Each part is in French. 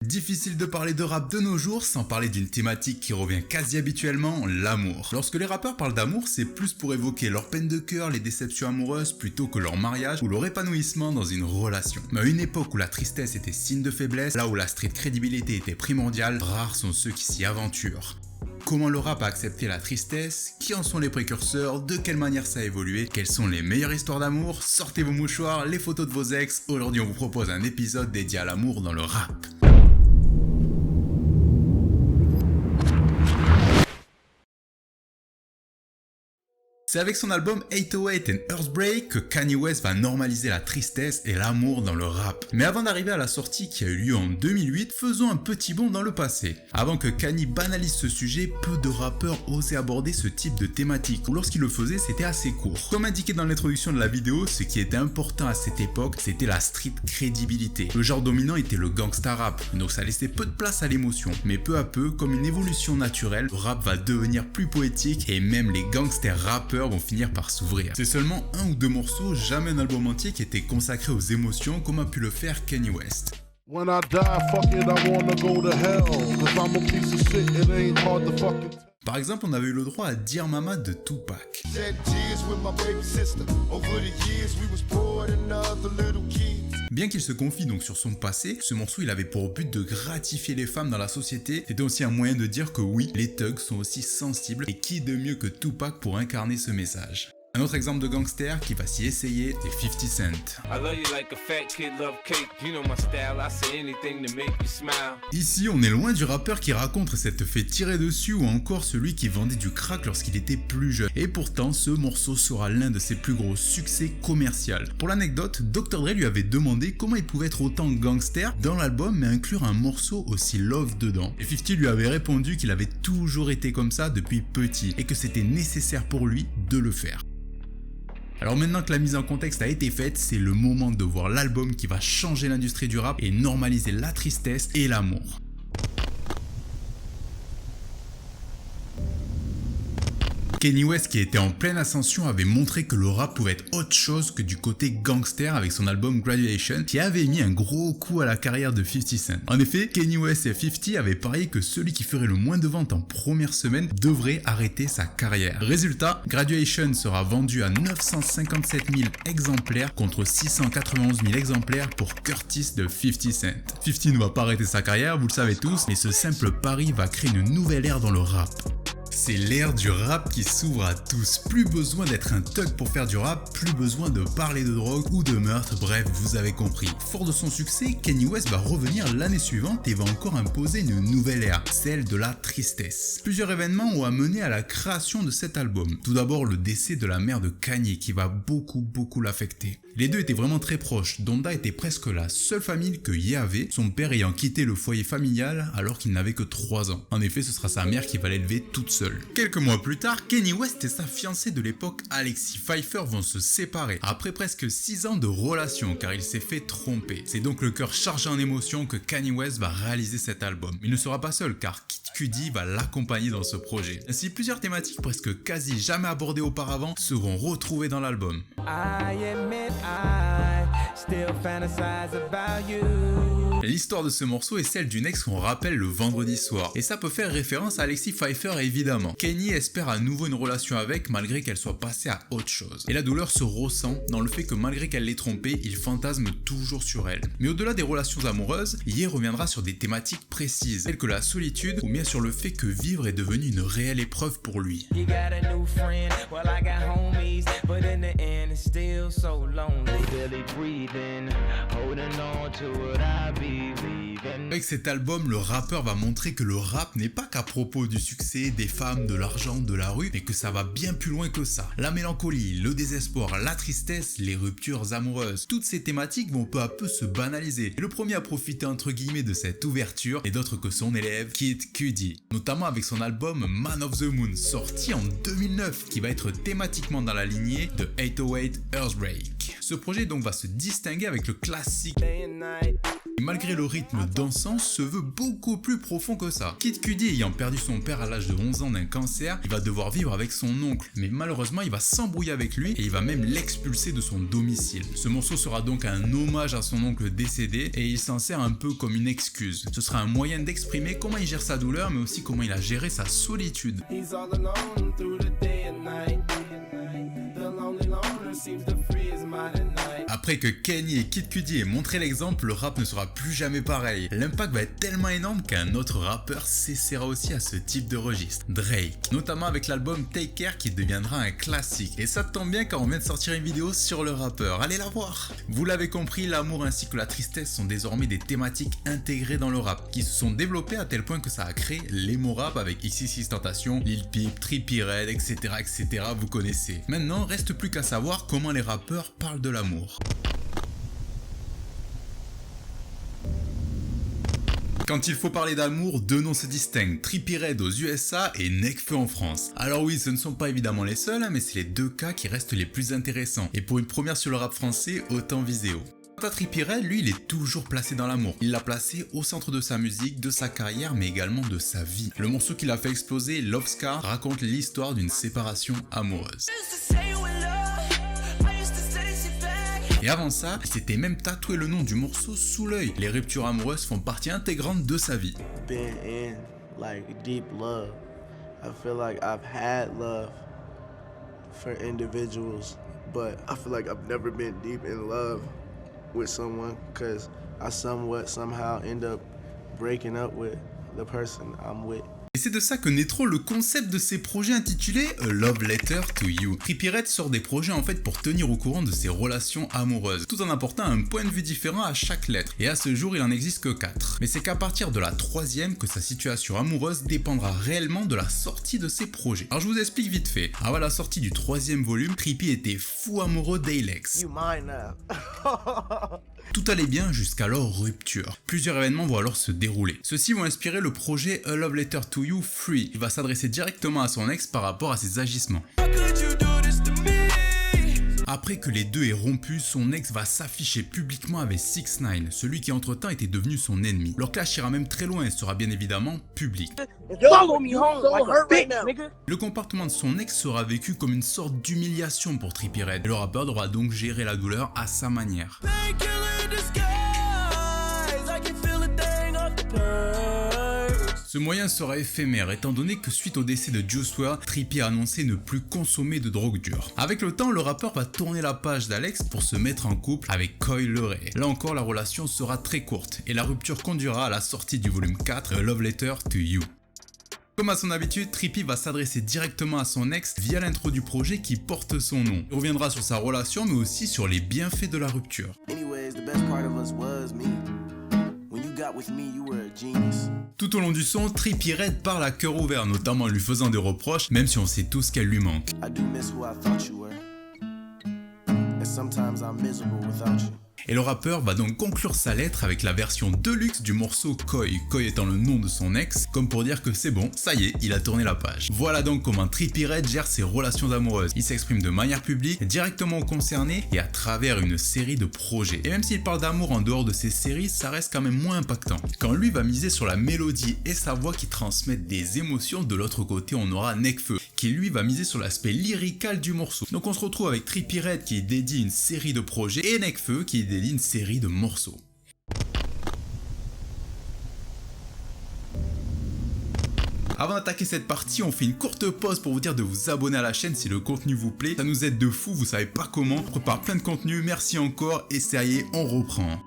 Difficile de parler de rap de nos jours sans parler d'une thématique qui revient quasi habituellement, l'amour. Lorsque les rappeurs parlent d'amour, c'est plus pour évoquer leur peine de cœur, les déceptions amoureuses, plutôt que leur mariage ou leur épanouissement dans une relation. Mais à une époque où la tristesse était signe de faiblesse, là où la street crédibilité était primordiale, rares sont ceux qui s'y aventurent. Comment le rap a accepté la tristesse? Qui en sont les précurseurs? De quelle manière ça a évolué? Quelles sont les meilleures histoires d'amour? Sortez vos mouchoirs, les photos de vos ex. Aujourd'hui, on vous propose un épisode dédié à l'amour dans le rap. C'est avec son album 808 and Earthbreak que Kanye West va normaliser la tristesse et l'amour dans le rap. Mais avant d'arriver à la sortie qui a eu lieu en 2008, faisons un petit bond dans le passé. Avant que Kanye banalise ce sujet, peu de rappeurs osaient aborder ce type de thématique, ou lorsqu'ils le faisaient, c'était assez court. Comme indiqué dans l'introduction de la vidéo, ce qui était important à cette époque, c'était la street crédibilité. Le genre dominant était le gangsta rap, donc ça laissait peu de place à l'émotion. Mais peu à peu, comme une évolution naturelle, le rap va devenir plus poétique et même les gangsters rappeurs vont finir par s'ouvrir. C'est seulement un ou deux morceaux, jamais un album entier qui était consacré aux émotions comme a pu le faire Kanye West. Par exemple, on avait eu le droit à Dear Mama de Tupac. Bien qu'il se confie donc sur son passé, ce morceau il avait pour but de gratifier les femmes dans la société. C'était aussi un moyen de dire que oui, les thugs sont aussi sensibles et qui de mieux que Tupac pour incarner ce message. Un autre exemple de gangster qui va s'y essayer, c'est 50 Cent. Ici, on est loin du rappeur qui raconte s'être fait tirer dessus ou encore celui qui vendait du crack lorsqu'il était plus jeune. Et pourtant, ce morceau sera l'un de ses plus gros succès commerciaux. Pour l'anecdote, Dr. Dre lui avait demandé comment il pouvait être autant gangster dans l'album mais inclure un morceau aussi love dedans. Et 50 lui avait répondu qu'il avait toujours été comme ça depuis petit et que c'était nécessaire pour lui de le faire. Alors maintenant que la mise en contexte a été faite, c'est le moment de voir l'album qui va changer l'industrie du rap et normaliser la tristesse et l'amour. Kanye West, qui était en pleine ascension, avait montré que le rap pouvait être autre chose que du côté gangster avec son album Graduation, qui avait mis un gros coup à la carrière de 50 Cent. En effet, Kanye West et 50 avaient parié que celui qui ferait le moins de ventes en première semaine devrait arrêter sa carrière. Résultat, Graduation sera vendu à 957 000 exemplaires contre 691 000 exemplaires pour Curtis de 50 Cent. 50 ne va pas arrêter sa carrière, vous le savez tous, mais ce simple pari va créer une nouvelle ère dans le rap. C'est l'ère du rap qui s'ouvre à tous. Plus besoin d'être un thug pour faire du rap, plus besoin de parler de drogue ou de meurtre, bref, vous avez compris. Fort de son succès, Kanye West va revenir l'année suivante et va encore imposer une nouvelle ère, celle de la tristesse. Plusieurs événements ont amené à la création de cet album. Tout d'abord, le décès de la mère de Kanye qui va beaucoup l'affecter. Les deux étaient vraiment très proches. Donda était presque la seule famille que Ye avait, son père ayant quitté le foyer familial alors qu'il n'avait que 3 ans. En effet, ce sera sa mère qui va l'élever toute seule. Quelques mois plus tard, Kanye West et sa fiancée de l'époque, Alexis Pfeiffer, vont se séparer après presque 6 ans de relation car il s'est fait tromper. C'est donc le cœur chargé en émotions que Kanye West va réaliser cet album. Il ne sera pas seul car Kid Cudi va l'accompagner dans ce projet. Ainsi, plusieurs thématiques presque quasi jamais abordées auparavant seront retrouvées dans l'album. L'histoire de ce morceau est celle d'une ex qu'on rappelle le vendredi soir. Et ça peut faire référence à Alexis Pfeiffer évidemment. Kanye espère à nouveau une relation avec malgré qu'elle soit passée à autre chose. Et la douleur se ressent dans le fait que malgré qu'elle l'ait trompé, il fantasme toujours sur elle. Mais au-delà des relations amoureuses, Ye reviendra sur des thématiques précises, telles que la solitude ou bien sur le fait que vivre est devenu une réelle épreuve pour lui. Avec cet album, le rappeur va montrer que le rap n'est pas qu'à propos du succès, des femmes, de l'argent, de la rue, mais que ça va bien plus loin que ça. La mélancolie, le désespoir, la tristesse, les ruptures amoureuses, toutes ces thématiques vont peu à peu se banaliser. Et le premier à profiter entre guillemets de cette ouverture n'est d'autre que son élève Kid Cudi, notamment avec son album Man of the Moon, sorti en 2009, qui va être thématiquement dans la lignée de 808 Earthbreak. Ce projet donc va se distinguer avec le classique. Et malgré le rythme dansant sens se veut beaucoup plus profond que ça. Kid Cudi ayant perdu son père à l'âge de 11 ans d'un cancer, il va devoir vivre avec son oncle, mais malheureusement il va s'embrouiller avec lui et il va même l'expulser de son domicile. Ce morceau sera donc un hommage à son oncle décédé et il s'en sert un peu comme une excuse. Ce sera un moyen d'exprimer comment il gère sa douleur mais aussi comment il a géré sa solitude. Après que Kenny et Kid Cudi aient montré l'exemple, le rap ne sera plus jamais pareil. L'impact va être tellement énorme qu'un autre rappeur s'essaiera aussi à ce type de registre, Drake, notamment avec l'album Take Care qui deviendra un classique. Et ça tombe bien car on vient de sortir une vidéo sur le rappeur, allez la voir. Vous l'avez compris, l'amour ainsi que la tristesse sont désormais des thématiques intégrées dans le rap, qui se sont développées à tel point que ça a créé l'emo rap avec XXXTentacion, Lil Peep, Trippie Redd, etc., etc. Vous connaissez. Maintenant, reste plus qu'à savoir comment les rappeurs parlent de l'amour. Quand il faut parler d'amour, deux noms se distinguent, Trippie Redd aux USA et Nekfeu en France. Alors oui, ce ne sont pas évidemment les seuls, mais c'est les deux cas qui restent les plus intéressants. Et pour une première sur le rap français, autant Viséo. Quant à Trippie Redd, lui, il est toujours placé dans l'amour. Il l'a placé au centre de sa musique, de sa carrière, mais également de sa vie. Le morceau qui l'a fait exploser, Love Scar, raconte l'histoire d'une séparation amoureuse. Et avant ça, il s'était même tatoué le nom du morceau sous l'œil. Les ruptures amoureuses font partie intégrante de sa vie. Been in like deep love. I feel like I've had love for individuals, but I feel like I've never been deep in love with someone because I somehow end up breaking up with the person I'm with. Et c'est de ça que naîtront le concept de ces projets intitulés A Love Letter to You. Trippie Redd sort des projets en fait pour tenir au courant de ses relations amoureuses, tout en apportant un point de vue différent à chaque lettre. Et à ce jour, il en existe que 4. Mais c'est qu'à partir de la 3e que sa situation amoureuse dépendra réellement de la sortie de ses projets. Alors je vous explique vite fait. Avant la sortie du 3e volume, Trippie était fou amoureux d'Alex. Tout allait bien jusqu'à leur rupture. Plusieurs événements vont alors se dérouler. Ceux-ci vont inspirer le projet A Love Letter to You Free. Il va s'adresser directement à son ex par rapport à ses agissements. Après que les deux aient rompu, son ex va s'afficher publiquement avec 6ix9ine, celui qui entre-temps était devenu son ennemi. Leur clash ira même très loin et sera bien évidemment public. Le comportement de son ex sera vécu comme une sorte d'humiliation pour Trippie Redd. Le rappeur devra donc gérer la douleur à sa manière. Ce moyen sera éphémère étant donné que suite au décès de Juice WRLD, Trippie a annoncé ne plus consommer de drogue dure. Avec le temps, le rappeur va tourner la page d'Alex pour se mettre en couple avec Coi Leray. Là encore, la relation sera très courte et la rupture conduira à la sortie du volume 4, A Love Letter to You. Comme à son habitude, Trippie va s'adresser directement à son ex via l'intro du projet qui porte son nom. Il reviendra sur sa relation mais aussi sur les bienfaits de la rupture. Tout au long du son, Trippie Redd parle à cœur ouvert, notamment en lui faisant des reproches, même si on sait tous qu'elle lui manque. Et le rappeur va donc conclure sa lettre avec la version deluxe du morceau Coi, Coi étant le nom de son ex, comme pour dire que c'est bon, ça y est, il a tourné la page. Voilà donc comment Trippie Redd gère ses relations amoureuses. Il s'exprime de manière publique, directement aux concernés et à travers une série de projets. Et même s'il parle d'amour en dehors de ses séries, ça reste quand même moins impactant. Quand lui va miser sur la mélodie et sa voix qui transmettent des émotions, de l'autre côté on aura Nekfeu, qui lui va miser sur l'aspect lyrical du morceau. Donc on se retrouve avec Trippie Redd qui dédie une série de projets et Nekfeu qui dédie une série de morceaux. Avant d'attaquer cette partie, on fait une courte pause pour vous dire de vous abonner à la chaîne si le contenu vous plaît. Ça nous aide de fou, vous savez pas comment. On prépare plein de contenu, merci encore et ça y est, on reprend.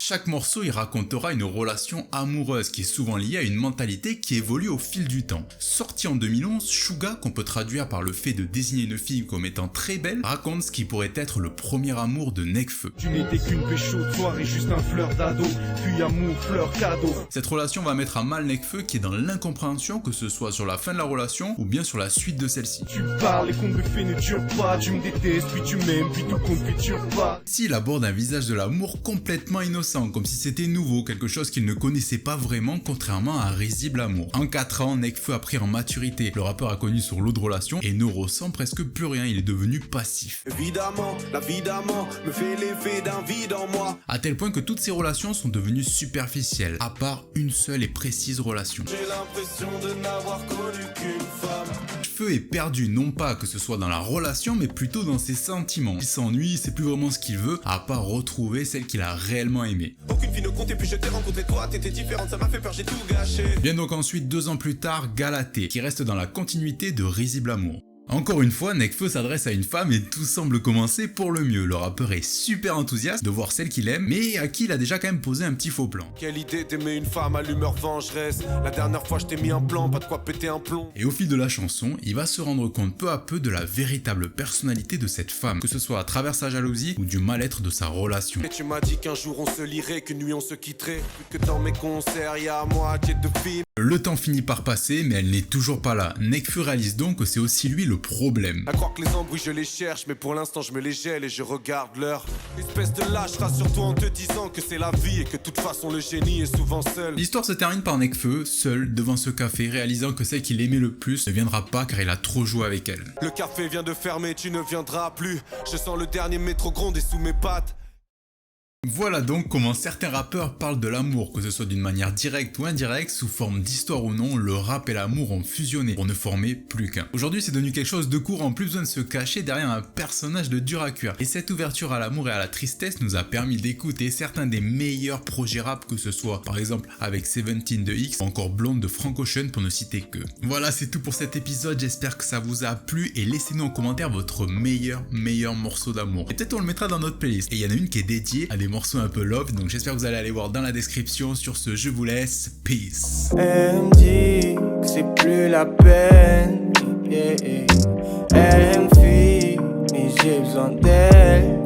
Chaque morceau il racontera une relation amoureuse qui est souvent liée à une mentalité qui évolue au fil du temps. Sorti en 2011, Suga, qu'on peut traduire par le fait de désigner une fille comme étant très belle, raconte ce qui pourrait être le premier amour de Nekfeu. Tu n'étais qu'une pécho de soirée, juste un fleur d'ado, puis amour, fleur, cadeau. Cette relation va mettre à mal Nekfeu qui est dans l'incompréhension, que ce soit sur la fin de la relation ou bien sur la suite de celle-ci. Tu parles, les comptes de fait ne durent pas, tu me détestes, puis tu m'aimes, puis tout compte, puis tu repars. Ici, il aborde un visage de l'amour complètement innocent. récent, comme si c'était nouveau, quelque chose qu'il ne connaissait pas vraiment, contrairement à Risible Amour. En 4 ans, Nekfeu a pris en maturité, le rappeur a connu son lot de relations et ne ressent presque plus rien, il est devenu passif. Évidemment, la vie d'amant me fait l'effet d'un vide en moi. À tel point que toutes ces relations sont devenues superficielles, à part une seule et précise relation. J'ai l'impression de n'avoir connu qu'une femme. Nekfeu est perdu, non pas que ce soit dans la relation, mais plutôt dans ses sentiments. Il s'ennuie, c'est plus vraiment ce qu'il veut, à part retrouver celle qu'il a réellement aimée. Aucune fille ne comptait, puis je t'ai rencontré toi, t'étais différente, ça m'a fait peur, j'ai tout gâché. Vient donc ensuite 2 ans plus tard, Galatée, qui reste dans la continuité de Risible Amour. Encore une fois, Nekfeu s'adresse à une femme et tout semble commencer pour le mieux. Le rappeur est super enthousiaste de voir celle qu'il aime, mais à qui il a déjà quand même posé un petit faux plan. Quelle idée d'aimer une femme à l'humeur vengeresse. La dernière fois je t'ai mis un plan, pas de quoi péter un plomb. Et au fil de la chanson, il va se rendre compte peu à peu de la véritable personnalité de cette femme, que ce soit à travers sa jalousie ou du mal-être de sa relation. Et tu m'as dit qu'un jour on se lirait, qu'une nuit on se quitterait. Plus que dans mes concerts, y a moitié de filles. Le temps finit par passer, mais elle n'est toujours pas là. Nekfeu réalise donc que c'est aussi lui le problème. À croire que les embrouilles je les cherche, mais pour l'instant je me les gèle et je regarde l'heure. Espèce de lâche, rassure-toi en te disant que c'est la vie et que de toute façon le génie est souvent seul. L'histoire se termine par Nekfeu, seul, devant ce café, réalisant que celle qu'il aimait le plus ne viendra pas car il a trop joué avec elle. Le café vient de fermer, tu ne viendras plus. Je sens le dernier métro gronder sous mes pattes. Voilà donc comment certains rappeurs parlent de l'amour, que ce soit d'une manière directe ou indirecte, sous forme d'histoire ou non, le rap et l'amour ont fusionné pour ne former plus qu'un. Aujourd'hui c'est devenu quelque chose de courant, plus besoin de se cacher derrière un personnage de dur à cuire. Et cette ouverture à l'amour et à la tristesse nous a permis d'écouter certains des meilleurs projets rap, que ce soit par exemple avec 17 de X ou encore Blonde de Frank Ocean pour ne citer que. Voilà, c'est tout pour cet épisode, j'espère que ça vous a plu et laissez-nous en commentaire votre meilleur morceau d'amour. Et peut-être on le mettra dans notre playlist. Et il y en a une qui est dédiée à des morceaux un peu love, donc j'espère que vous allez aller voir dans la description. Sur ce, je vous laisse, peace. Elle me dit que c'est plus la peine, Elle me fuit, mais j'ai besoin d'elle.